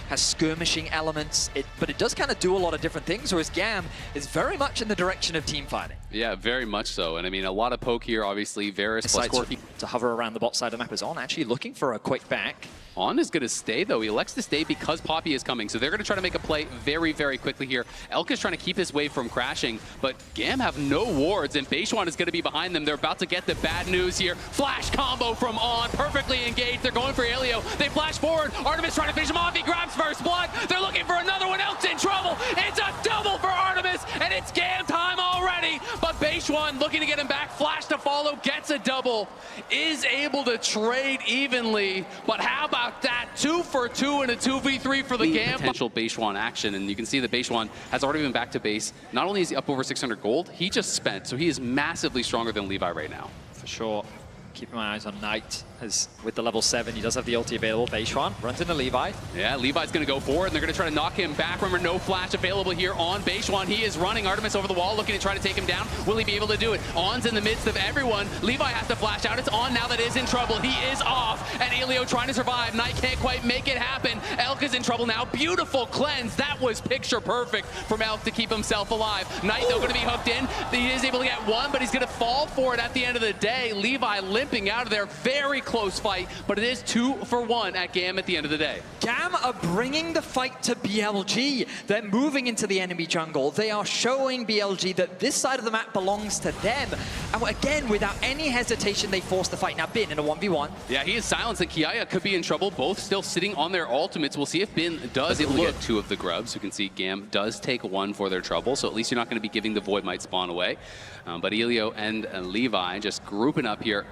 has skirmishing elements, but it does kind of do a lot of different things, whereas GAM is very much in the direction of team fighting. Yeah, very much so. And I mean, a lot of poke here, obviously. Varus plus Corki. To hover around the bot side of the map is On, actually looking for a quick back. On is going to stay, though. He elects to stay because Poppy is coming. So they're going to try to make a play very, very quickly here. Elk is trying to keep his wave from crashing, but GAM have no wards, and Beishuan is going to be behind them. They're about to get the bad news here. Flash combo from On, perfectly engaged. They're going for Elio. They flash forward. Artemis trying to finish him off. He grabs first blood. They're looking for another one. Elk's in trouble. It's a double for Artemis, and it's GAM time already. But Beishuan looking to get him back. Flash to follow, gets a double, is able to trade evenly. But how about that? 2 for 2 and a 2v3 for the GAM. Potential Beishuan action, and you can see that Beishuan has already been back to base. Not only is he up over 600 gold, he just spent, so he is massively stronger than Levi right now. For sure. Keeping my eyes on Knight, as with the level 7, he does have the ulti available. Beishuan runs into Levi. Yeah, Levi's going to go forward, and they're going to try to knock him back. Remember, no flash available here on Beishuan. He is running Artemis over the wall, looking to try to take him down. Will he be able to do it? On's in the midst of everyone. Levi has to flash out. It's On now that is in trouble. He is off, and Elio trying to survive. Knight can't quite make it happen. Elk is in trouble now. Beautiful cleanse. That was picture perfect from Elk to keep himself alive. Knight, though, going to be hooked in. He is able to get one, but he's going to fall for it at the end of the day. Levi limping out of there. Very close fight, but it is 2 for 1 at GAM at the end of the day. GAM are bringing the fight to BLG. They're moving into the enemy jungle. They are showing BLG that this side of the map belongs to them. And again, without any hesitation, they force the fight. Now, Bin in a 1v1. Yeah, he is silenced, and Kiaya could be in trouble. Both still sitting on their ultimates. We'll see if Bin does able to get 2 of the grubs. You can see GAM does take 1 for their trouble, so at least you're not going to be giving the Void Might spawn away. But Elio and Levi just grouping up here,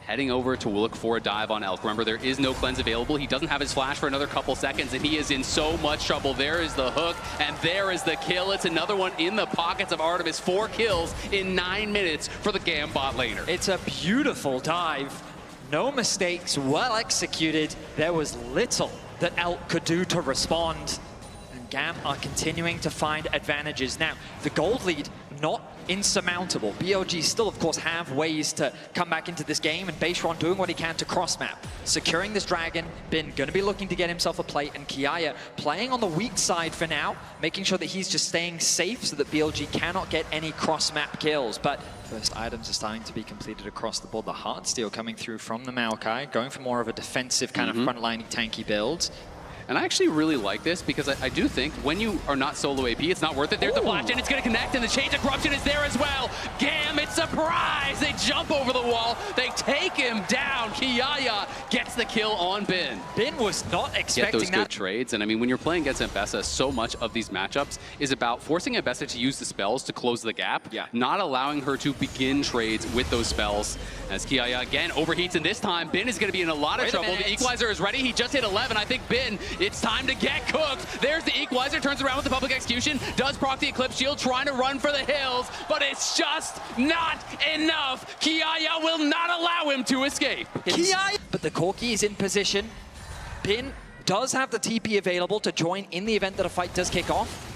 heading over to look for a dive on Elk. Remember, there is no cleanse available. He doesn't have his flash for another couple seconds, and he is in so much trouble. There is the hook, and there is the kill. It's another one in the pockets of Artemis. 4 kills in 9 minutes for the GAM bot laner. It's a beautiful dive. No mistakes, well executed. There was little that Elk could do to respond. And GAM are continuing to find advantages. Now, the gold lead, not insurmountable. BLG still, of course, have ways to come back into this game, and Beishuan doing what he can to cross-map. Securing this dragon, Bin going to be looking to get himself a plate, and Kiaya playing on the weak side for now, making sure that he's just staying safe so that BLG cannot get any cross-map kills. But first items are starting to be completed across the board. The Heartsteel coming through from the Maokai, going for more of a defensive kind of frontline tanky build. And I actually really like this because I do think when you are not solo AP, it's not worth it. There's the flash, and it's going to connect, and the Chains of Corruption is there as well. GAM, it's surprise! They jump over the wall. They take him down. Kiaya gets the kill on Bin. Bin was not expecting those good trades. And I mean, when you're playing against Mbessa, so much of these matchups is about forcing Mbessa to use the spells to close the gap, not allowing her to begin trades with those spells. As Kiaya again overheats, and this time Bin is going to be in a lot of trouble. The equalizer is ready. He just hit 11. I think Bin, it's time to get cooked. There's the equalizer, turns around with the public execution, does proc the Eclipse Shield, trying to run for the hills, but it's just not enough. Kiaya will not allow him to escape. Kiaya! But the Corki is in position. Bin does have the TP available to join in the event that a fight does kick off.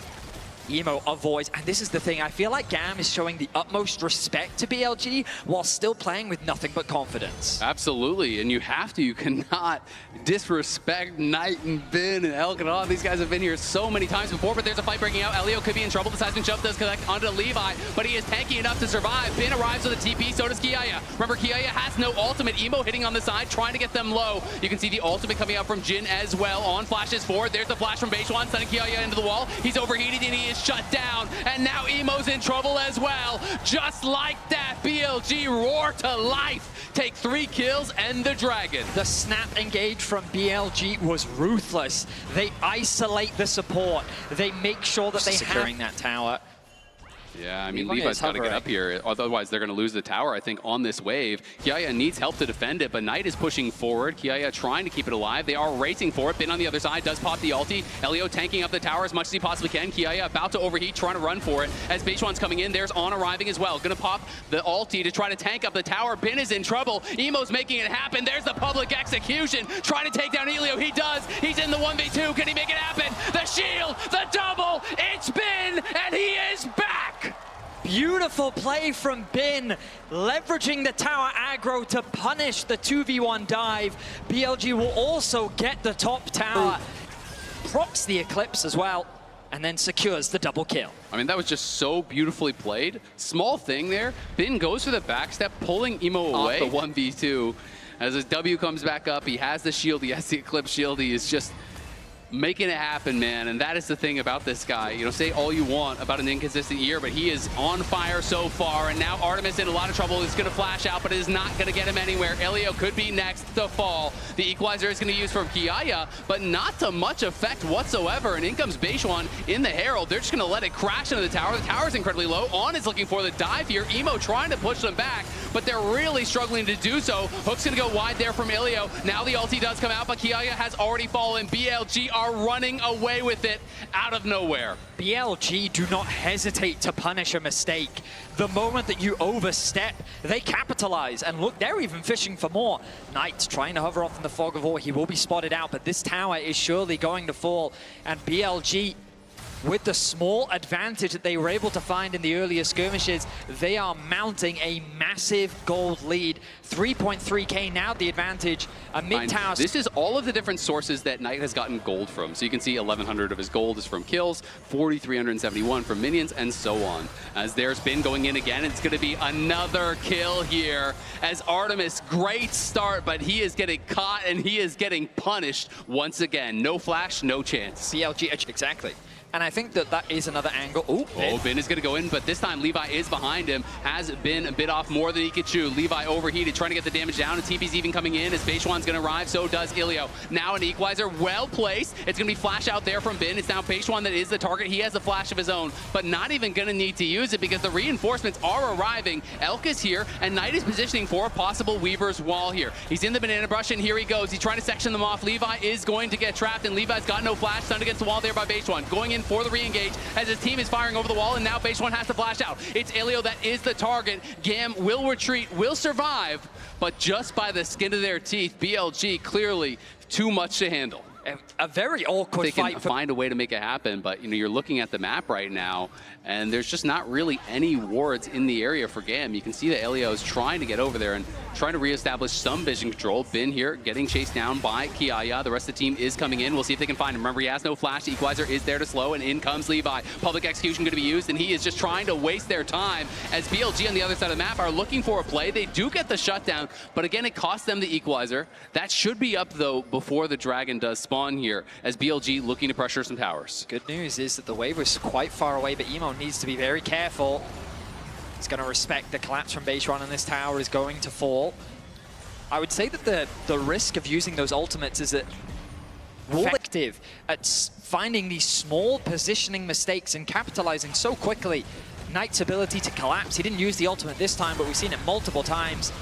Emo avoids, and this is the thing, I feel like GAM is showing the utmost respect to BLG while still playing with nothing but confidence. Absolutely, and you have to. You cannot disrespect Knight and Bin and Elk and all. These guys have been here so many times before, but there's a fight breaking out. Elio could be in trouble. The seismic jump does connect onto Levi, but he is tanky enough to survive. Bin arrives with a TP, so does Kiaya. Remember, Kiaya has no ultimate. Emo hitting on the side, trying to get them low. You can see the ultimate coming out from Jin as well. On flashes forward. There's the flash from Beishuan, sending Kiaya into the wall. He's overheated, and he is shut down, and now Emo's in trouble as well. Just like that, BLG roar to life, take 3 kills and the dragon. The snap engage from BLG was ruthless. They isolate the support. They make sure that they securing that tower. Yeah, I mean, Levi's got to get up here. Otherwise, they're going to lose the tower, I think, on this wave. Kiaya needs help to defend it, but Knight is pushing forward. Kiaya trying to keep it alive. They are racing for it. Bin on the other side does pop the ulti. Elio tanking up the tower as much as he possibly can. Kiaya about to overheat, trying to run for it. As Beishuan's coming in, there's On arriving as well. Going to pop the ulti to try to tank up the tower. Bin is in trouble. Emo's making it happen. There's the public execution. Trying to take down Elio. He does. He's in the 1v2. Can he make it happen? The shield, the double. It's Bin, and he is back. Beautiful play from Bin, leveraging the tower aggro to punish the 2v1 dive. BLG will also get the top tower. procs the Eclipse as well, and then secures the double kill. I mean, that was just so beautifully played. Small thing there. Bin goes for the backstep, pulling Emo away. Off the 1v2. As his W comes back up, he has the shield, he has the Eclipse shield, he is just making it happen, man. And that is the thing about this guy. You know, say all you want about an inconsistent year, but he is on fire so far. And now Artemis in a lot of trouble. Is going to flash out, but it is not going to get him anywhere. Elio could be next to fall. The equalizer is going to use from Kiaya, but not to much effect whatsoever. And in comes Beishuan in the Herald. They're just going to let it crash into the tower. The tower is incredibly low. On is looking for the dive here. Emo trying to push them back, but they're really struggling to do so. Hook's going to go wide there from Elio. Now the ulti does come out, but Kiaya has already fallen. BLG are running away with it out of nowhere. BLG do not hesitate to punish a mistake. The moment that you overstep, they capitalize. And look, they're even fishing for more. Knight's trying to hover off in the fog of war. He will be spotted out, but this tower is surely going to fall. And BLG, with the small advantage that they were able to find in the earlier skirmishes, they are mounting a massive gold lead. 3.3k now the advantage. A mid-tower. This is all of the different sources that Knight has gotten gold from. So you can see 1,100 of his gold is from kills, 4,371 from minions, and so on. As there's been going in again, it's going to be another kill here. As Artemis, great start, but he is getting caught and he is getting punished once again. No flash, no chance. BLG, exactly. And I think that that is another angle. Ooh, Bin is going to go in, but this time Levi is behind him. Has been a bit off more than he could chew. Levi overheated, trying to get the damage down. And TP's even coming in as Beishuan's going to arrive. So does Ilio. Now an equalizer, well placed. It's going to be flash out there from Bin. It's now Beishuan that is the target. He has a flash of his own, but not even going to need to use it because the reinforcements are arriving. Elk is here, and Knight is positioning for a possible Weaver's Wall here. He's in the banana brush, and here he goes. He's trying to section them off. Levi is going to get trapped, and Levi's got no flash. Stunned against the wall there by Beishuan. Going in for the re-engage as his team is firing over the wall, and now Beishuan has to flash out. It's Elio that is the target. GAM will retreat, will survive, but just by the skin of their teeth. BLG clearly too much to handle. A very awkward they fight. Can find a way to make it happen, but you know, you're looking at the map right now, and there's just not really any wards in the area for GAM. You can see that Elio is trying to get over there and trying to reestablish some vision control. Bin here getting chased down by Kiaya. The rest of the team is coming in. We'll see if they can find him. Remember, he has no flash. The equalizer is there to slow, and in comes Levi. Public execution going to be used, and he is just trying to waste their time as BLG on the other side of the map are looking for a play. They do get the shutdown, but again, it costs them the equalizer. That should be up, though, before the Dragon does spawn here, as BLG looking to pressure some towers. Good news is that the wave was quite far away, but Emo needs to be very careful. He's going to respect the collapse from Beishuan, and this tower is going to fall. I would say that the risk of using those ultimates is that effective at finding these small positioning mistakes and capitalizing so quickly. Knight's ability to collapse. He didn't use the ultimate this time, but we've seen it multiple times.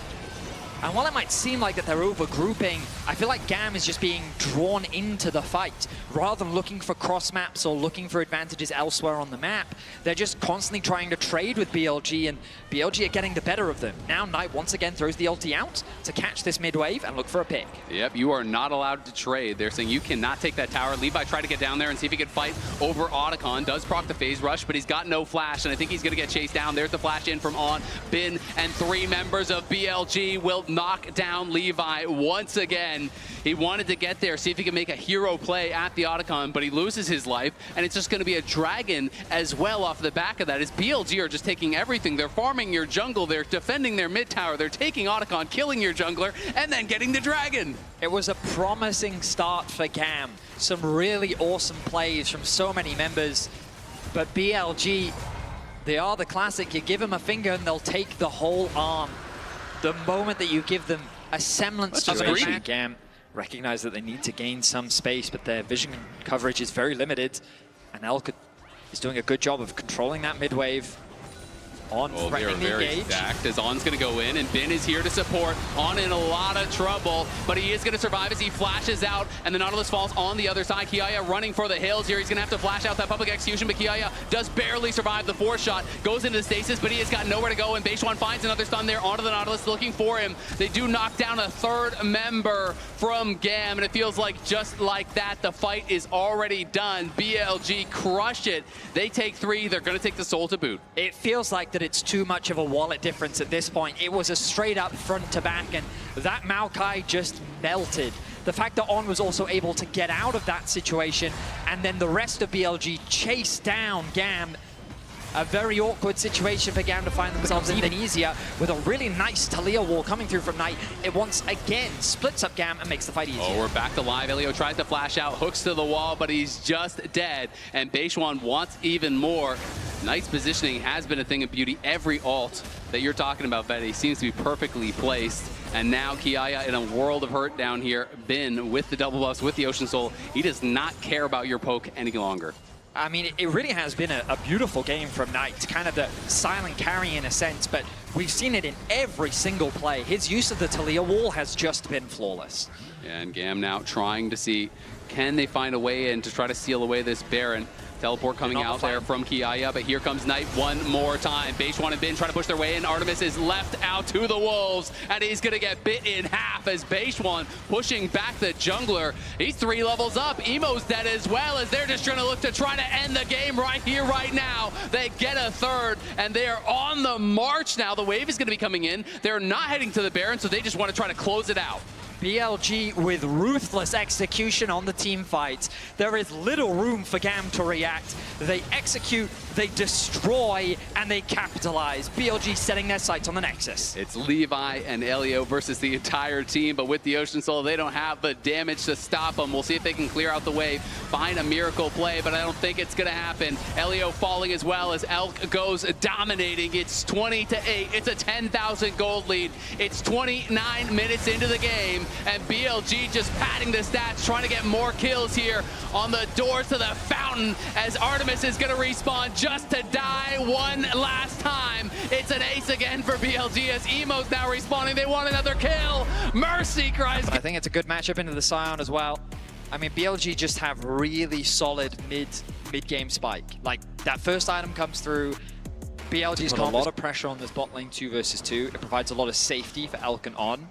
And while it might seem like that they're overgrouping, I feel like GAM is just being drawn into the fight. Rather than looking for cross maps or looking for advantages elsewhere on the map, they're just constantly trying to trade with BLG, and BLG are getting the better of them. Now Knight once again throws the ulti out to catch this mid wave and look for a pick. Yep, you are not allowed to trade. They're saying you cannot take that tower. Levi tried to get down there and see if he could fight over Otacon. Does proc the phase rush, but he's got no flash, and I think he's going to get chased down. There's the flash in from On. Bin and 3 members of BLG will knock down Levi once again. He wanted to get there, see if he can make a hero play at the Otacon, but he loses his life, and it's just going to be a Dragon as well off the back of that, as BLG are just taking everything. They're farming your jungle, they're defending their mid tower, they're taking Otacon, killing your jungler, and then getting the Dragon. It was a promising start for GAM. Some really awesome plays from so many members, but BLG, they are the classic. You give them a finger and they'll take the whole arm. The moment that you give them a semblance of a GAM recognize that they need to gain some space, but their vision coverage is very limited, and Elk is doing a good job of controlling that mid wave. On threatening the engage. Stacked as On's going to go in, and Bin is here to support. On in a lot of trouble, but he is going to survive as he flashes out, and the Nautilus falls on the other side. Kiaya running for the hills here. He's going to have to flash out that public execution, but Kiaya does barely survive the 4 shot. Goes into the stasis, but he has got nowhere to go, and Beishuan finds another stun there onto the Nautilus looking for him. They do knock down a 3rd member from GAM, and it feels like just like that, the fight is already done. BLG crush it. They take 3. They're going to take the soul to boot. It feels like that it's too much of a wallet difference at this point. It was a straight up front to back, and that Maokai just melted The fact that On was also able to get out of that situation, and then the rest of BLG chased down GAM. A very awkward situation for GAM to find themselves even easier with a really nice Talia wall coming through from Knight. It once again splits up GAM and makes the fight easier. Oh, we're back to live. Elio tries to flash out, hooks to the wall, but he's just dead. And Beishwan wants even more. Knight's positioning has been a thing of beauty. Every ult that you're talking about, Betty, seems to be perfectly placed. And now Kiaya in a world of hurt down here. Bin with the double buffs, with the Ocean Soul. He does not care about your poke any longer. I mean, it really has been a beautiful game from Knight, kind of the silent carry in a sense, but we've seen it in every single play. His use of the Talia wall has just been flawless. Yeah, and GAM now trying to see, can they find a way in to try to steal away this Baron? Teleport coming out there from Kiaya, but here comes Knight one more time. Beishwan and Bin trying to push their way in. Artemis is left out to the wolves, and he's going to get bit in half as Beishwan pushing back the jungler. He's 3 levels up. Emo's dead as well, as they're just trying to look to try to end the game right here, right now. They get a third, and they are on the march now. The wave is going to be coming in. They're not heading to the Baron, so they just want to try to close it out. BLG with ruthless execution on the team fight. There is little room for GAM to react. They execute, they destroy, and they capitalize. BLG setting their sights on the Nexus. It's Levi and Elio versus the entire team, but with the Ocean Soul, they don't have the damage to stop them. We'll see if they can clear out the wave, find a miracle play, but I don't think it's going to happen. Elio falling as well as Elk goes dominating. It's 20-8. It's a 10,000 gold lead. It's 29 minutes into the game. And BLG just padding the stats, trying to get more kills here on the doors to the fountain as Artemis is going to respawn just to die one last time. It's an ace again for BLG as Emo's now respawning. They want another kill. Mercy cries. I think it's a good matchup into the Scion as well. I mean, BLG just have really solid mid-game spike. Like, that first item comes through. BLG's got a lot of pressure on this bot lane 2 versus 2. It provides a lot of safety for Elk and On.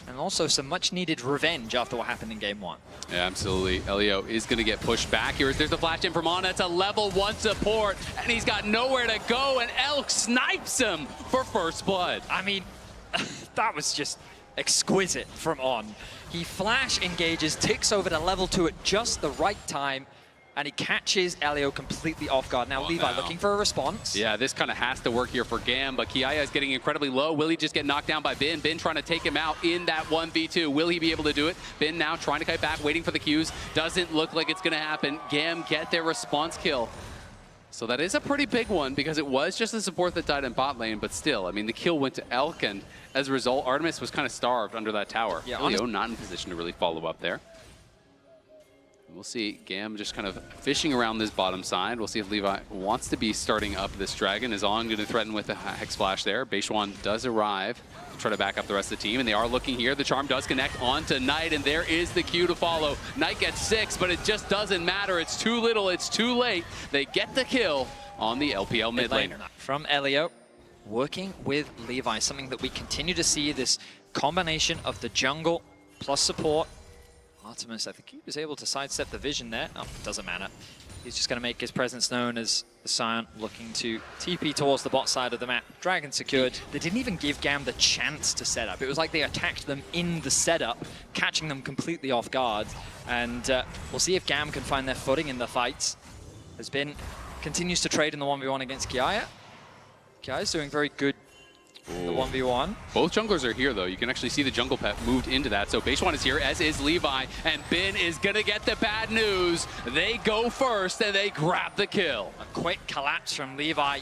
And also some much-needed revenge after what happened in Game 1. Yeah, absolutely. Elio is going to get pushed back here. There's the flash in from Ana. It's a level 1 support, and he's got nowhere to go, and Elk snipes him for first blood. I mean, that was just exquisite from On. He flash engages, ticks over to level 2 at just the right time, and he catches Elio completely off guard. Now, Levi looking for a response. Yeah, this kind of has to work here for GAM, but Kiaya is getting incredibly low. Will he just get knocked down by Bin? Bin trying to take him out in that 1v2. Will he be able to do it? Bin now trying to kite back, waiting for the Qs. Doesn't look like it's going to happen. GAM get their response kill. So that is a pretty big one because it was just the support that died in bot lane, but still, I mean, the kill went to Elk, and as a result, Artemis was kind of starved under that tower. Yeah, Elio not in position to really follow up there. We'll see GAM just kind of fishing around this bottom side. We'll see if Levi wants to be starting up this dragon. Is On going to threaten with a Hex Flash there. Beishwan does arrive to try to back up the rest of the team, and they are looking here. The charm does connect onto Knight, and there is the Q to follow. Knight gets 6, but it just doesn't matter. It's too little. It's too late. They get the kill on the LPL mid laner. From Elio, working with Levi, something that we continue to see, this combination of the jungle plus support. Artemis, I think he was able to sidestep the vision there. Oh, doesn't matter. He's just going to make his presence known as the Scion, looking to TP towards the bot side of the map. Dragon secured. They didn't even give GAM the chance to set up. It was like they attacked them in the setup, catching them completely off guard. And we'll see if GAM can find their footing in the fights. Has been, continues to trade in the 1v1 against Kiaya. Kiaya's doing very good. The 1v1. Both junglers are here, though. You can actually see the jungle pet moved into that. So Beishwan is here, as is Levi, and Bin is going to get the bad news. They go first, and they grab the kill. A quick collapse from Levi.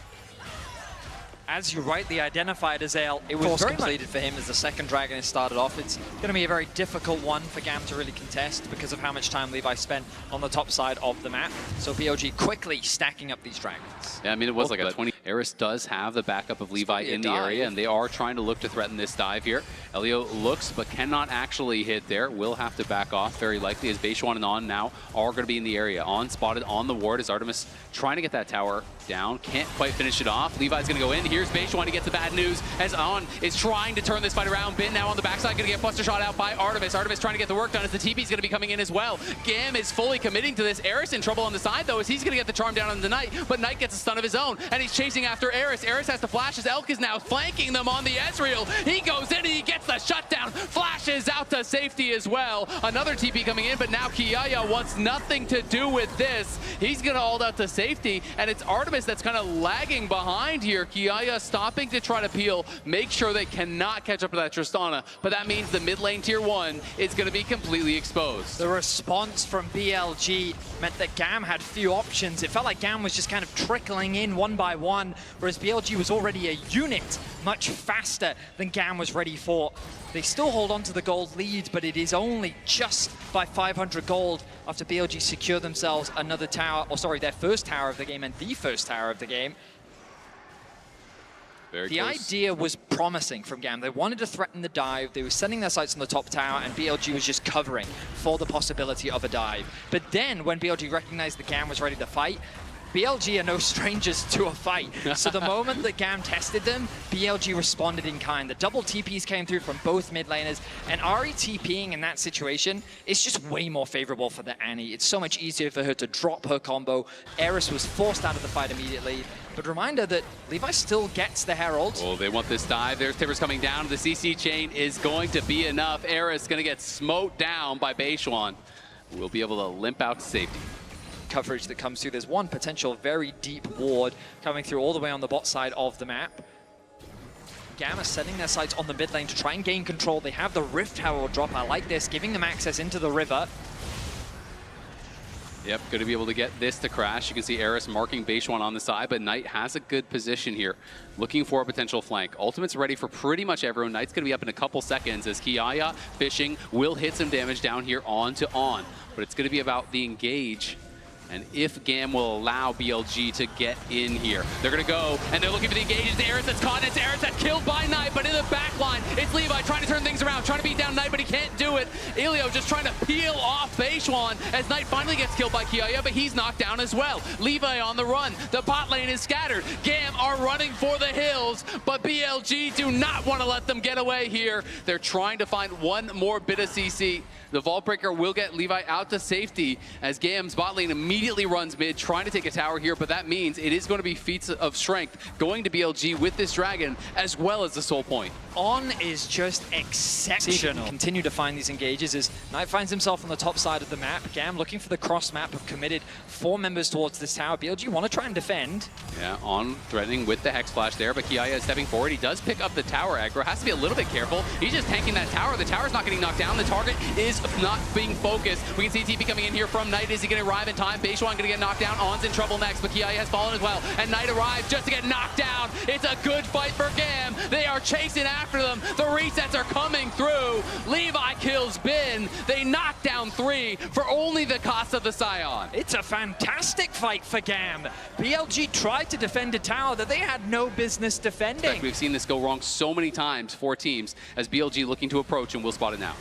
As you rightly identified, Azael, it was completed for him as the second dragon has started off. It's going to be a very difficult one for GAM to really contest because of how much time Levi spent on the top side of the map. So BLG quickly stacking up these dragons. Yeah, I mean, it was like a 20. Eris does have the backup of Levi in the area, and they are trying to look to threaten this dive here. Elio looks, but cannot actually hit there. Will have to back off, very likely, as Beishwan and On now are going to be in the area. On spotted on the ward as Artemis trying to get that tower down. Can't quite finish it off. Levi's going to go in. Here's Beishwan to get the bad news as On is trying to turn this fight around. Bin now on the backside, going to get buster shot out by Artemis. Artemis trying to get the work done as the TP's going to be coming in as well. GAM is fully committing to this. Eris in trouble on the side, though, as he's going to get the charm down on the Knight, but Knight gets a stun of his own, and he's chasing chasing after Eris. Eris has the flashes. Elk is now flanking them on the Ezreal. He goes in and he gets the shutdown. Flashes out to safety as well. Another TP coming in, but now Kiaya wants nothing to do with this. He's going to ult out to safety, and it's Artemis that's kind of lagging behind here. Kiaya stopping to try to peel, make sure they cannot catch up to that Tristana, but that means the mid lane tier 1 is going to be completely exposed. The response from BLG meant that GAM had few options. It felt like GAM was just kind of trickling in one by one, whereas BLG was already a unit much faster than GAM was ready for. They still hold on to the gold lead, but it is only just by 500 gold after BLG secure themselves another tower, or sorry, their first tower of the game and the first tower of the game. The idea was promising from GAM. They wanted to threaten the dive. They were sending their sights on the top tower, and BLG was just covering for the possibility of a dive. But then, when BLG recognized that GAM was ready to fight, BLG are no strangers to a fight. So the moment that GAM tested them, BLG responded in kind. The double TPs came through from both mid laners, and Ahri TPing in that situation is just way more favorable for the Annie. It's so much easier for her to drop her combo. Eris was forced out of the fight immediately. But reminder that Levi still gets the Herald. Oh, they want this dive. There's Tibbers coming down. The CC chain is going to be enough. Eris going to get smote down by Beishuan. We'll be able to limp out to safety. Coverage that comes through. There's one potential very deep ward coming through all the way on the bot side of the map. GAM are setting their sights on the mid lane to try and gain control. They have the Rift Herald drop. I like this, giving them access into the river. Yep, going to be able to get this to crash. You can see Eris marking Beishuan on the side, but Knight has a good position here, looking for a potential flank. Ultimate's ready for pretty much everyone. Knight's going to be up in a couple seconds as Kiaya fishing will hit some damage down here on to on. But it's going to be about the engage. And if GAM will allow BLG to get in here, they're going to go, and they're looking for the engage. It's Eris that's caught, and it's Eris that's killed by Knight, but in the back line, it's Levi trying to turn things around, trying to beat down Knight, but he can't do it. Elio just trying to peel off Beishuan as Knight finally gets killed by Kiaya, but he's knocked down as well. Levi on the run. The bot lane is scattered. GAM are running for the hills, but BLG do not want to let them get away here. They're trying to find one more bit of CC. The Vault Breaker will get Levi out to safety as GAM's bot lane immediately runs mid, trying to take a tower here, but that means it is going to be feats of strength going to BLG with this dragon, as well as the soul point. On is just exceptional. Continue to find these engages as Knight finds himself on the top side of the map. GAM looking for the cross map of committed 4 members towards this tower. BLG want to try and defend. Yeah, On threatening with the Hex Flash there, but Kiaya is stepping forward. He does pick up the tower aggro. Has to be a little bit careful. He's just tanking that tower. The tower's not getting knocked down. The target is not being focused. We can see TP coming in here from Knight. Is he going to arrive in time? Beishuan going to get knocked down. On's in trouble next, but Kiaya has fallen as well. And Knight arrives just to get knocked down. It's a good fight for GAM. They are chasing after them. The resets are coming through. Levi kills Bin. They knock down 3 for only the cost of the Scion. It's a fantastic fight for GAM. BLG tried to defend a tower that they had no business defending. In fact, we've seen this go wrong so many times for teams as BLG looking to approach, and we'll spot it now.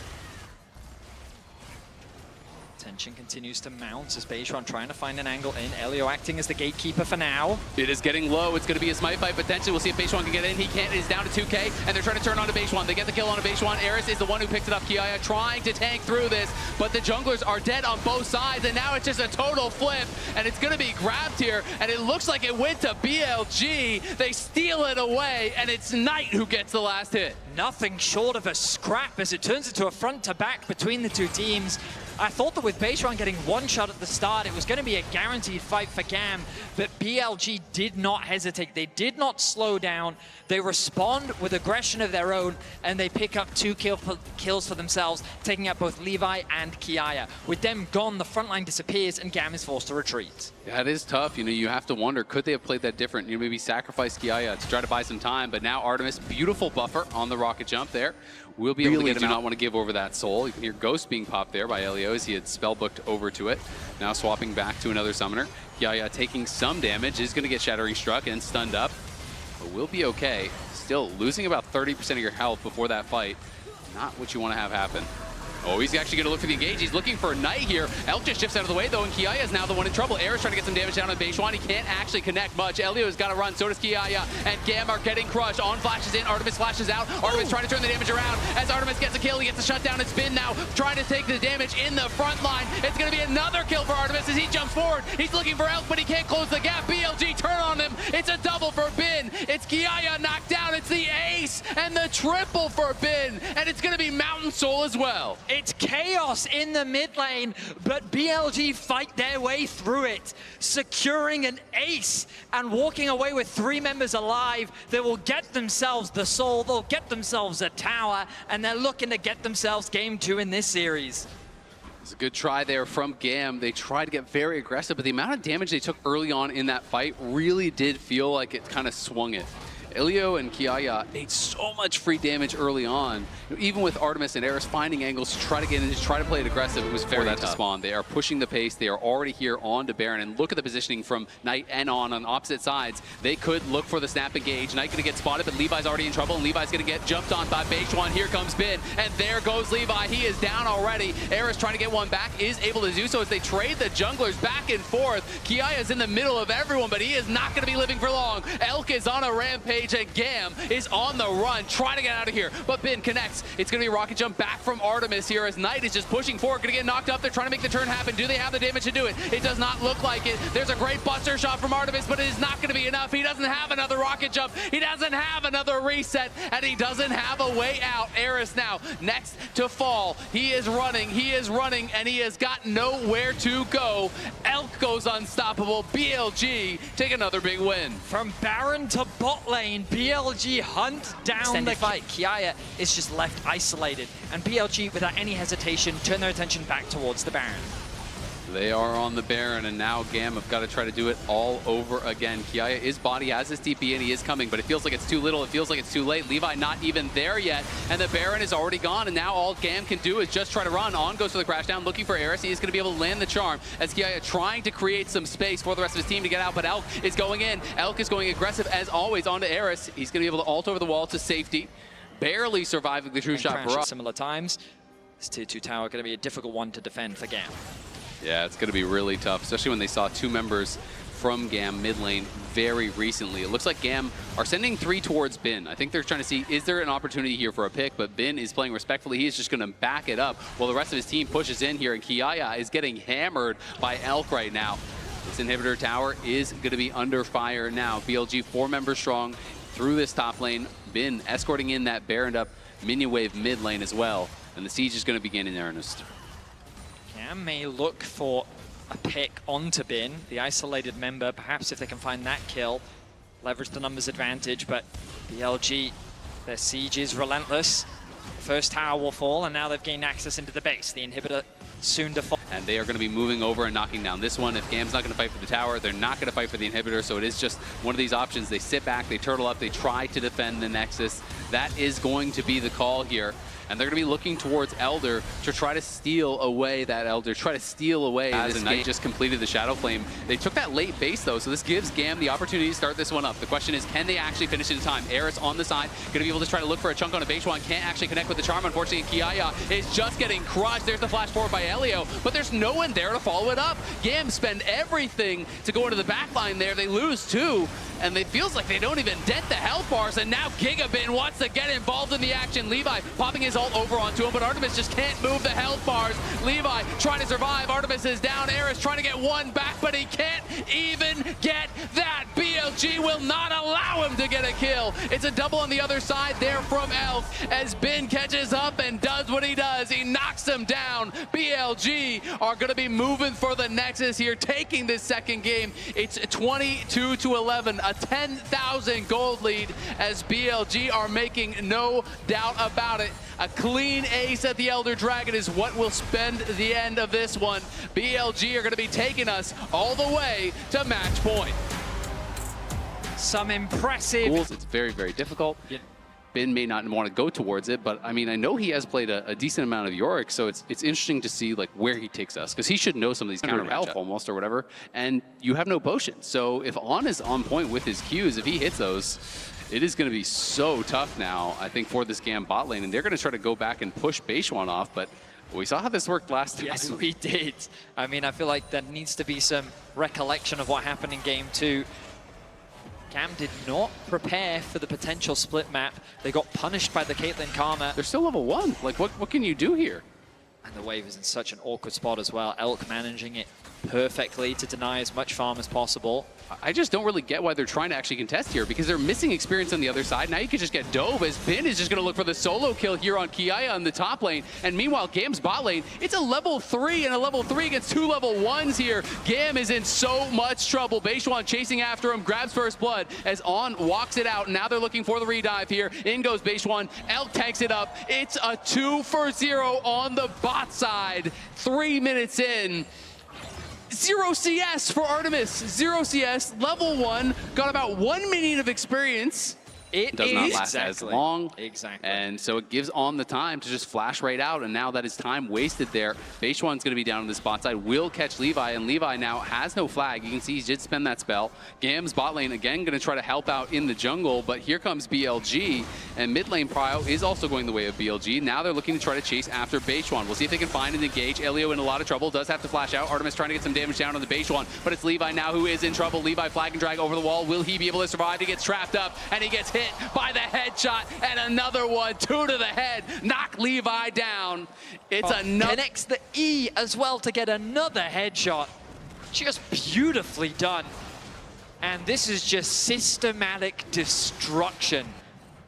Tension continues to mount as Beishuan trying to find an angle in. Elio acting as the gatekeeper for now. It is getting low. It's going to be a smite fight potentially. We'll see if Beishuan can get in. He can't. It is down to 2K, and they're trying to turn on to Beishuan. They get the kill on to Beishuan. Eris is the one who picks it up. Kiaya trying to tank through this, but the junglers are dead on both sides, and now it's just a total flip, and it's going to be grabbed here, and it looks like it went to BLG. They steal it away, and it's Knight who gets the last hit. Nothing short of a scrap as it turns into a front-to-back between the two teams. I thought that with Beishuan getting one shot at the start, it was going to be a guaranteed fight for GAM, but BLG did not hesitate. They did not slow down. They respond with aggression of their own, and they pick up 2 kills for themselves, taking out both Levi and Kiaya. With them gone, the front line disappears, and GAM is forced to retreat. Yeah, it is tough. You know, you have to wonder, could they have played that different? You know, maybe sacrifice Kiaya to try to buy some time, but now Artemis, beautiful buffer on the rocket jump there. We'll be able to get him out. Do not want to give over that soul. You can hear Ghost being popped there by Elio as he had spellbooked over to it. Now swapping back to another summoner. Kiaya taking some damage, is going to get Shattering Struck and stunned up, but we'll be okay. Still losing about 30% of your health before that fight. Not what you want to have happen. Oh, he's actually going to look for the engage. He's looking for a Knight here. Elk just shifts out of the way, though, and Kiaya is now the one in trouble. Era's trying to get some damage down on Beishwan. He can't actually connect much. Elio's got to run. So does Kiaya. And Gam are getting crushed. On flashes in. Artemis flashes out. Artemis trying to turn the damage around. As Artemis gets a kill, he gets a shutdown. It's Bin now trying to take the damage in the front line. It's going to be another kill for Artemis as he jumps forward. He's looking for Elk, but he can't close the gap. BLG turn on him. It's a double for Bin. It's Kiaya knocked down. It's the ace and the triple for Bin. And it's going to be Mountain Soul as well. It's chaos in the mid lane, but BLG fight their way through it, securing an ace and walking away with 3 members alive. They will get themselves the soul, they'll get themselves a tower, and they're looking to get themselves game 2 in this series. It's a good try there from GAM. They tried to get very aggressive, but the amount of damage they took early on in that fight really did feel like it kind of swung it. Elio and Kiaya ate so much free damage early on. Even with Artemis and Eris finding angles to try to get in, to try to play it aggressive, it was very tough to spawn. They are pushing the pace. They are already here on to Baron. And look at the positioning from Knight and on opposite sides. They could look for the snap engage. Knight going to get spotted, but Levi's already in trouble, and Levi's going to get jumped on by Beishwan. Here comes Bin, and there goes Levi. He is down already. Eris trying to get one back, is able to do so as they trade the junglers back and forth. Kiaya is in the middle of everyone, but he is not going to be living for long. Elk is on a rampage, and GAM is on the run, trying to get out of here. But Bin connects. It's going to be a rocket jump back from Artemis here as Knight is just pushing forward, going to get knocked up. They're trying to make the turn happen. Do they have the damage to do it? It does not look like it. There's a great buster shot from Artemis, but it is not going to be enough. He doesn't have another rocket jump. He doesn't have another reset, and he doesn't have a way out. Eris now next to fall. He is running, and he has got nowhere to go. Elk goes unstoppable. BLG take another big win. From Baron to bot lane, BLG hunt down Extended the fight. Kiaya is just left isolated, and BLG, without any hesitation, turn their attention back towards the Baron. They are on the Baron, and now GAM have got to try to do it all over again. Kiaya is body, has his TP, and he is coming, but it feels like it's too little. It feels like it's too late. Levi not even there yet, and the Baron is already gone, and now all GAM can do is just try to run. On goes for the crash down, looking for Eris. He is going to be able to land the charm as Kiaya trying to create some space for the rest of his team to get out, but Elk is going in. Elk is going aggressive as always onto Eris. He's going to be able to ult over the wall to safety, barely surviving the true shot barrage. Similar times. This tier 2 tower going to be a difficult one to defend for GAM. Yeah, it's going to be really tough, especially when they saw 2 members from GAM mid lane very recently. It looks like GAM are sending 3 towards Bin. I think they're trying to see, is there an opportunity here for a pick? But Bin is playing respectfully. He is just going to back it up while the rest of his team pushes in here, and Kiaya is getting hammered by Elk right now. This inhibitor tower is going to be under fire now. BLG 4 members strong through this top lane. Bin escorting in that Baroned up minion wave mid lane as well. And the siege is going to begin in earnest. GAM may look for a pick onto Bin, the isolated member, perhaps if they can find that kill, leverage the numbers advantage, but BLG, their siege is relentless. First tower will fall, and now they've gained access into the base. The inhibitor soon to fall. And they are going to be moving over and knocking down this one. If GAM's not going to fight for the tower, they're not going to fight for the inhibitor, so it is just one of these options. They sit back, they turtle up, they try to defend the Nexus. That is going to be the call here. And they're going to be looking towards Elder to try to steal away that Elder, try to steal away as the Knight just completed the Shadow Flame. They took that late base, though, so this gives GAM the opportunity to start this one up. The question is, can they actually finish it in time? Eris on the side, going to be able to try to look for a chunk on a Beishwan. Can't actually connect with the charm, unfortunately. Kiaya is just getting crushed. There's the flash forward by Elio, but there's no one there to follow it up. GAM spend everything to go into the back line there. They lose 2, and it feels like they don't even dent the health bars, and now Gigabin wants to get involved in the action. Levi popping his ult over onto him, but Artemis just can't move the health bars. Levi trying to survive. Artemis is down. Eris trying to get one back, but he can't even get that. BLG will not allow him to get a kill. It's a double on the other side there from Elk as Bin catches up and does what he does. He knocks him down. BLG are going to be moving for the Nexus here, taking this second game. It's 22-11, a 10,000 gold lead as BLG are making no doubt about it. A clean ace at the Elder Dragon is what will spend the end of this one. BLG are going to be taking us all the way to match point. Some impressive... It's very, very difficult. Yeah. Bin may not want to go towards it, but I mean, I know he has played a decent amount of Yorick, so it's interesting to see like where he takes us, because he should know some of these counter health almost or whatever, and you have no potion. So if On is on point with his Qs, if he hits those, it is going to be so tough now, I think, for this GAM bot lane, and they're going to try to go back and push Beishwan off, but We saw how this worked last time. Yes, we did. I mean, I feel like there needs to be some recollection of what happened in game 2. GAM did not prepare for the potential split map. They got punished by the Caitlyn Karma. They're still level 1. Like, what can you do here? And the wave is in such an awkward spot as well. Elk managing it perfectly to deny as much farm as possible. I just don't really get why they're trying to actually contest here, because they're missing experience on the other side. Now you could just get dove, as Bin is just going to look for the solo kill here on Kiaya on the top lane. And meanwhile, GAM's bot lane, it's a level 3 and a level 3 against 2 level 1s here. GAM is in so much trouble. Beishwan chasing after him, grabs first blood as On walks it out. Now they're looking for the redive here. In goes Beishwan. Elk tanks it up. It's a 2-for-0 on the bot side. 3 minutes in. 0 CS for Artemis. 0 CS, level 1, got about 1 minute of experience. It does not last as long. Exactly. And so it gives On the time to just flash right out, and now that is time wasted there. Beishwan's going to be down on the spot side, will catch Levi, and Levi now has no flag. You can see he did spend that spell. GAM's bot lane again going to try to help out in the jungle, but here comes BLG, and mid lane Prio is also going the way of BLG. Now they're looking to try to chase after Beishwan. We'll see if they can find and engage. Elio in a lot of trouble, does have to flash out. Artemis trying to get some damage down on the Beishwan, but it's Levi now who is in trouble. Levi flag and drag over the wall. Will he be able to survive? He gets trapped up, and he gets hit by the headshot, and another one, 2 to the head, knock Levi down. It's another. Connects the E as well to get another headshot. Just beautifully done. And this is just systematic destruction.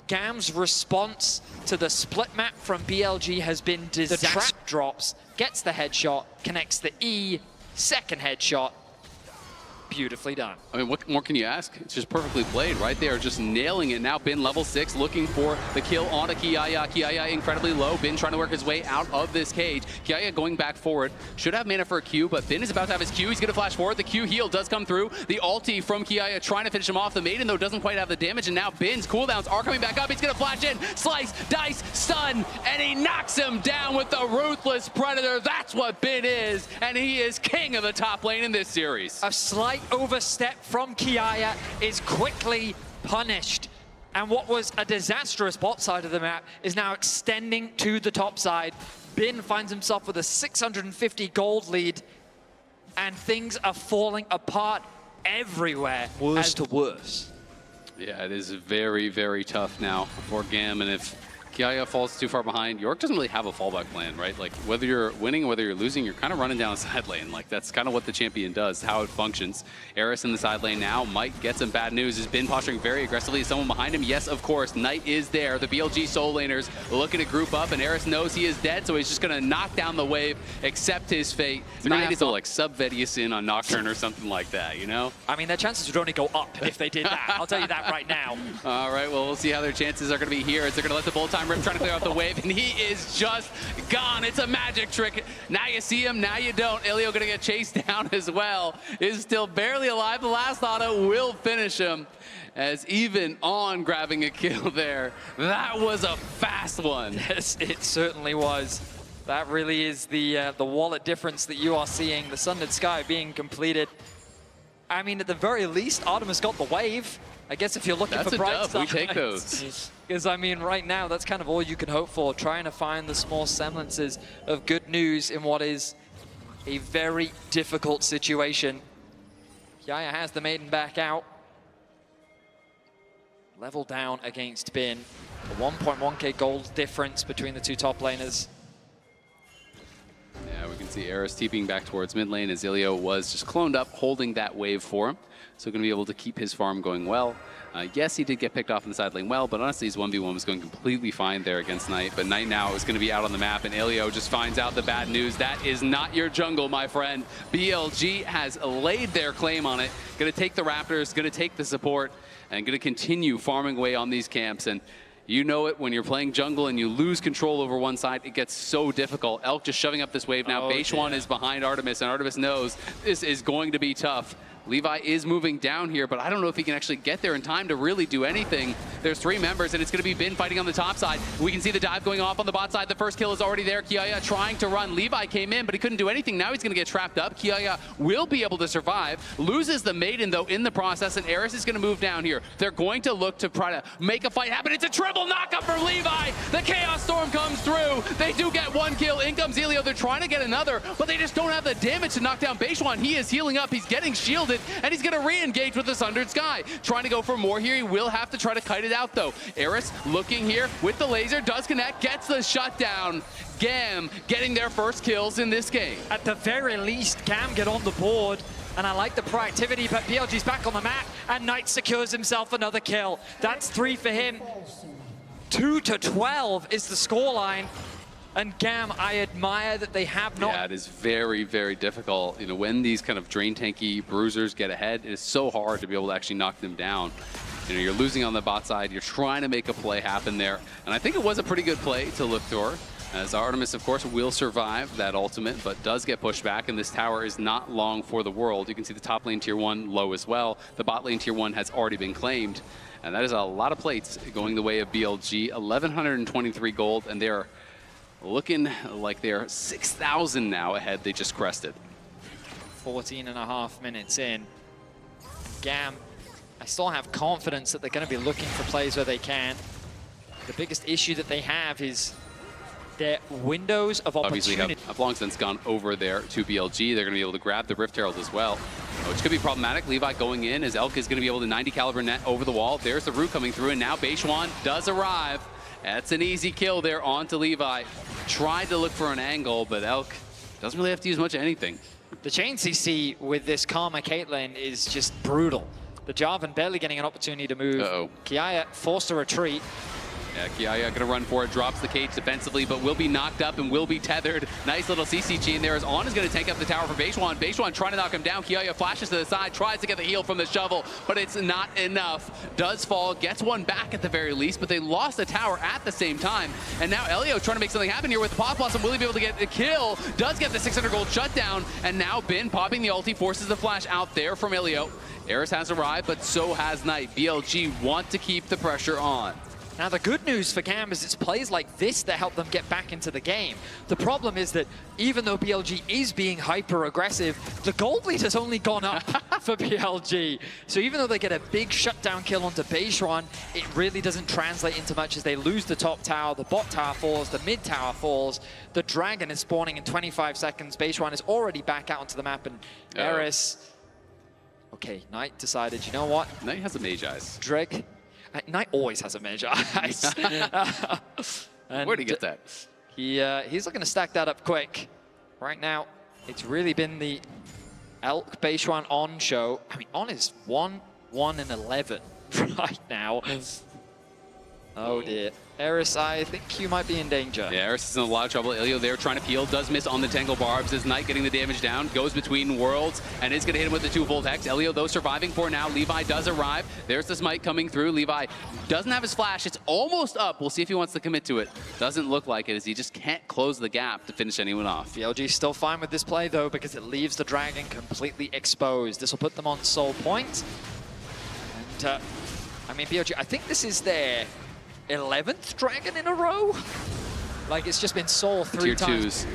GAM's response to the split map from BLG has been disaster. The trap drops, gets the headshot, connects the E, second headshot. Beautifully done. I mean, what more can you ask? It's just perfectly played right there, just nailing it. Now Bin level 6 looking for the kill onto Kiaya. Kiaya incredibly low. Bin trying to work his way out of this cage. Kiaya going back forward. Should have mana for a Q, but Bin is about to have his Q. He's going to flash forward. The Q heal does come through. The ulti from Kiaya trying to finish him off. The Maiden, though, doesn't quite have the damage, and now Bin's cooldowns are coming back up. He's going to flash in, slice, dice, stun, and he knocks him down with the Ruthless Predator. That's what Bin is, and he is king of the top lane in this series. A slight overstep from Kiaya is quickly punished. And what was a disastrous bot side of the map is now extending to the top side. Bin finds himself with a 650 gold lead, and things are falling apart everywhere. Worse to worse. Yeah, it is very, very tough now for GAM, and if Kiaya falls too far behind, York doesn't really have a fallback plan, right? Like, whether you're winning or whether you're losing, you're kind of running down a side lane. Like, that's kind of what the champion does, how it functions. Eris in the side lane now might get some bad news. Has been posturing very aggressively. Someone behind him? Yes, of course. Knight is there. The BLG soul laners looking to group up, and Eris knows he is dead, so he's just going to knock down the wave, accept his fate. Knight is to, like, sub-Vedius in on Nocturne or something like that, you know? I mean, their chances would only go up if they did that. I'll tell you that right now. All right, well, we'll see how their chances are going to be here as they're going to let the bullet time rip, trying to clear out the wave, and he is just gone. It's a magic trick. Now you see him, now you don't. Elio going to get chased down as well. Is still barely alive. The last auto will finish him, as even On grabbing a kill there. That was a fast one. Yes, it certainly was. That really is the wallet difference that you are seeing. The Sundered Sky being completed. I mean, at the very least, Artemis got the wave. I guess if you're looking that's for bright sides. sides. We take those. Because, I mean, right now, that's kind of all you can hope for, trying to find the small semblances of good news in what is a very difficult situation. Kiaya has the Maiden back out. Level down against Bin. A 1.1k gold difference between the two top laners. Yeah, we can see Eris TPing back towards mid lane as Ilio was just cloned up, holding that wave for him. So going to be able to keep his farm going well. Yes, he did get picked off in the side lane well, but honestly his 1v1 was going completely fine there against Knight. But Knight now is going to be out on the map, and Ilio just finds out the bad news. That is not your jungle, my friend. BLG has laid their claim on it. Going to take the Raptors, going to take the support, and going to continue farming away on these camps. And you know it, when you're playing jungle and you lose control over one side, it gets so difficult. Elk just shoving up this wave now. Beishwan is behind Artemis, and Artemis knows this is going to be tough. Levi is moving down here, but I don't know if he can actually get there in time to really do anything. There's 3 members, and it's going to be Bin fighting on the top side. We can see the dive going off on the bot side. The first kill is already there. Kiaya trying to run. Levi came in, but he couldn't do anything. Now he's going to get trapped up. Kiaya will be able to survive. Loses the maiden, though, in the process, and Eris is going to move down here. They're going to look to try to make a fight happen. It's a triple knockup for Levi. The Chaos Storm comes through. They do get 1 kill. In comes Elio. They're trying to get another, but they just don't have the damage to knock down Beishwan. He is healing up. He's getting shielded, and he's going to re-engage with the Sundered Sky. Trying to go for more here. He will have to try to kite it out, though. Eris looking here with the laser. Does connect. Gets the shutdown. GAM getting their first kills in this game. At the very least, GAM get on the board. And I like the proactivity, but BLG's back on the map, and Knight secures himself another kill. That's 3 for him. 2-12 is the scoreline. And GAM, I admire that they have not... Yeah, it is very, very difficult. You know, when these kind of drain tanky bruisers get ahead, it is so hard to be able to actually knock them down. You know, you're losing on the bot side, you're trying to make a play happen there. And I think it was a pretty good play to look for, as Artemis, of course, will survive that ultimate, but does get pushed back, and this tower is not long for the world. You can see the top lane tier 1 low as well. The bot lane tier 1 has already been claimed, and that is a lot of plates going the way of BLG. 1,123 gold, and they're looking like they're 6,000 now ahead. They just crested. 14.5 minutes in. GAM, I still have confidence that they're going to be looking for plays where they can. The biggest issue that they have is their windows of opportunity. Obviously, have long since gone over there to BLG. They're going to be able to grab the Rift Herald as well, which could be problematic. Levi going in as Elk is going to be able to 90 caliber net over the wall. There's the root coming through, and now Beishwan does arrive. That's an easy kill there onto Levi. Tried to look for an angle, but Elk doesn't really have to use much of anything. The chain CC with this Karma Caitlyn is just brutal. The Jarvan barely getting an opportunity to move. Kiaya forced to retreat. Yeah, Kiaya gonna run for it, drops the cage defensively, but will be knocked up and will be tethered. Nice little CCG in there as On is gonna tank up the tower for Beishwan. Beishwan trying to knock him down. Kiaya flashes to the side, tries to get the heal from the shovel, but it's not enough. Does fall, gets one back at the very least, but they lost the tower at the same time. And now Elio trying to make something happen here with Pop Blossom. Will he be able to get the kill? Does get the 600 gold shutdown, and now Bin popping the ulti, forces the flash out there from Elio. Eris has arrived, but so has Knight. BLG want to keep the pressure on. Now, the good news for GAM is it's plays like this that help them get back into the game. The problem is that even though BLG is being hyper-aggressive, the gold lead has only gone up for BLG. So even though they get a big shutdown kill onto Beishwan, it really doesn't translate into much as they lose the top tower, the bot tower falls, the mid tower falls, the dragon is spawning in 25 seconds. Beishwan is already back out onto the map, and Eris... Okay, Knight decided, you know what? Knight has a Mage Eyes. Dreg... Knight always has a Mage Eyes. Where'd he get that? He's looking to stack that up quick. Right now, it's really been the Elk Beishwan On show. I mean, On is 1-1-11 right now. Oh dear. Eris, I think you might be in danger. Yeah, Eris is in a lot of trouble. Elio there trying to peel, does miss on the Tangle Barbs. As Knight getting the damage down, goes between worlds, and is going to hit him with the 2-volt Hex. Elio, though, surviving for now. Levi does arrive. There's the smite coming through. Levi doesn't have his flash. It's almost up. We'll see if he wants to commit to it. Doesn't look like it, as he just can't close the gap to finish anyone off. BLG's still fine with this play, though, because it leaves the dragon completely exposed. This will put them on soul point. And, I mean, BLG, I think this is their 11th dragon in a row? Like, it's just been soul 3 times. Tier 2's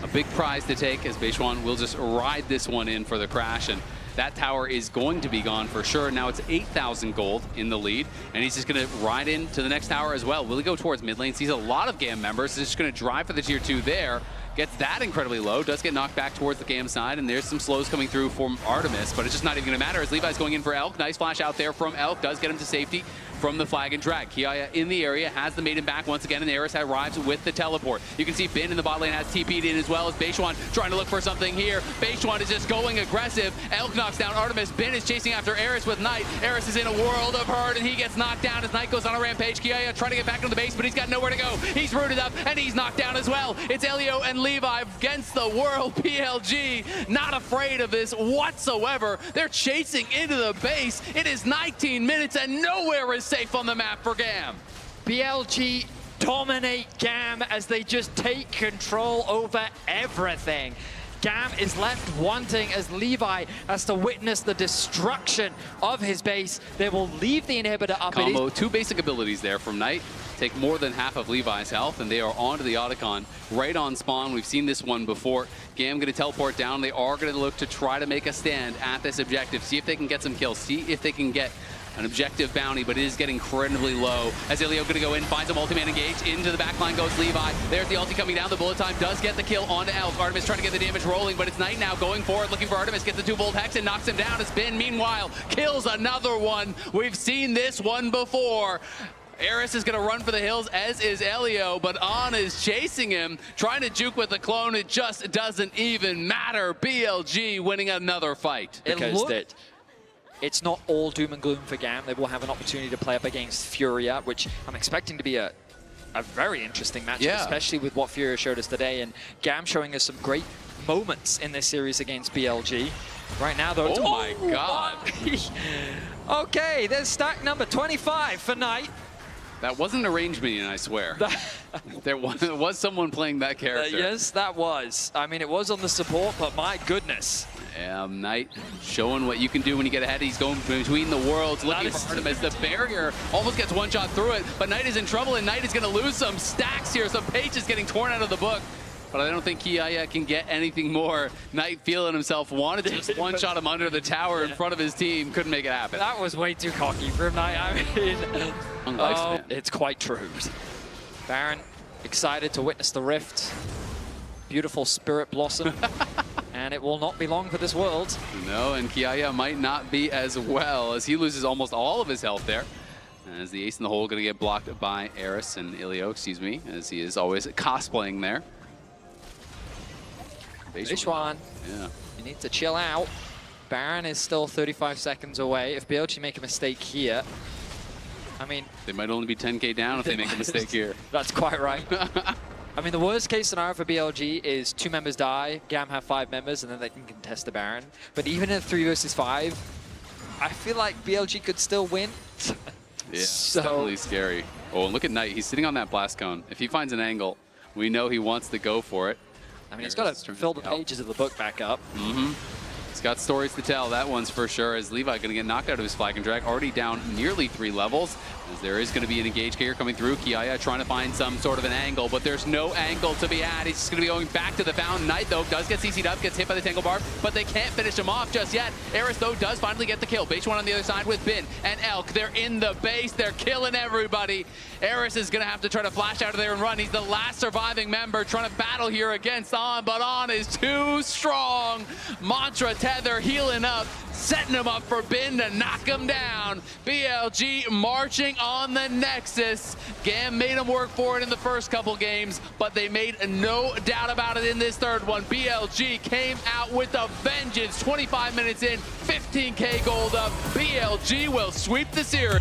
a big prize to take, as Beishwan will just ride this one in for the crash, and that tower is going to be gone for sure. Now it's 8,000 gold in the lead, and he's just going to ride into the next tower as well. Will he go towards mid lane? Sees a lot of GAM members. He's just going to drive for the tier 2 there. Gets that incredibly low, does get knocked back towards the GAM side, and there's some slows coming through from Artemis, but it's just not even going to matter as Levi's going in for Elk. Nice flash out there from Elk, does get him to safety from the flag and drag. Kiaya in the area, has the maiden back once again, and Eris arrives with the teleport. You can see Bin in the bot lane has TP'd in as well as Beishwan trying to look for something here. Beishwan is just going aggressive. Elk knocks down Artemis. Bin is chasing after Eris with Knight. Eris is in a world of hurt, and he gets knocked down as Knight goes on a rampage. Kiaya trying to get back into the base, but he's got nowhere to go. He's rooted up, and he's knocked down as well. It's Elio and Levi against the world. BLG not afraid of this whatsoever. They're chasing into the base. It is 19 minutes, and nowhere is safe on the map for GAM. BLG dominate GAM as they just take control over everything. GAM is left wanting as Levi has to witness the destruction of his base. They will leave the inhibitor up. Combo, two basic abilities there from Knight. Take more than half of Levi's health, and they are onto the Otacon right on spawn. We've seen this one before. GAM going to teleport down. They are going to look to try to make a stand at this objective. See if they can get some kills. See if they can get an objective bounty, but it is getting incredibly low. As Ilio going to go in, finds a multi-man engage. Into the backline goes Levi. There's the ulti coming down. The bullet time does get the kill onto Elk. Artemis trying to get the damage rolling, but it's Knight now going forward, looking for Artemis. Gets the 2-volt hex and knocks him down. It's Bin, meanwhile, kills another one. We've seen this one before. Eris is going to run for the hills, as is Elio, but On is chasing him, trying to juke with the clone. It just doesn't even matter. BLG winning another fight. Because it's not all doom and gloom for GAM. They will have an opportunity to play up against Furia, which I'm expecting to be a very interesting matchup, especially with what Furia showed us today. And GAM showing us some great moments in this series against BLG. Right now, though, oh my God. Okay, there's stack number 25 for Knight. That wasn't a range minion, I swear. There was someone playing that character. Yes, that was. I mean, it was on the support, but my goodness. Knight showing what you can do when you get ahead. He's going between the worlds, looking for Artemis. The barrier almost gets one shot through it, but Knight is in trouble, and Knight is going to lose some stacks here. Some pages getting torn out of the book. But I don't think Kiaya can get anything more. Knight feeling himself, wanted to just one-shot him under the tower in front of his team. Couldn't make it happen. That was way too cocky for him, Knight. I mean, it's quite true. Baron, excited to witness the rift. Beautiful spirit blossom. And it will not be long for this world. No, and Kiaya might not be as well, as he loses almost all of his health there. As the ace in the hole going to get blocked by Eris and Ilio, excuse me, as he is always cosplaying there. Beishwan, you need to chill out. Baron is still 35 seconds away. If BLG make a mistake here, I mean... They might only be 10k down if they make a mistake here. That's quite right. I mean, the worst case scenario for BLG is 2 members die, GAM have 5 members, and then they can contest the Baron. But even in 3 versus 5, I feel like BLG could still win. Yeah, so definitely scary. Oh, and look at Knight. He's sitting on that blast cone. If he finds an angle, we know he wants to go for it. I mean, he's got to fill the pages of the book back up. He's got stories to tell, that one's for sure, as Levi going to get knocked out of his flag and drag, already down nearly 3 levels, as there is going to be an engage here coming through. Kiaya trying to find some sort of an angle, but there's no angle to be had. He's just going to be going back to the fountain. Knight, though, does get CC'd up, gets hit by the Tangle Barb, but they can't finish him off just yet. Eris, though, does finally get the kill. Beishwan on the other side with Bin and Elk. They're in the base. They're killing everybody. Eris is going to have to try to flash out of there and run. He's the last surviving member trying to battle here against On, but On is too strong. Mantra Tether healing up, setting him up for Bin to knock him down. BLG marching on the Nexus. GAM made him work for it in the first couple games, but they made no doubt about it in this third one. BLG came out with a vengeance. 25 minutes in, 15k gold up. BLG will sweep the series.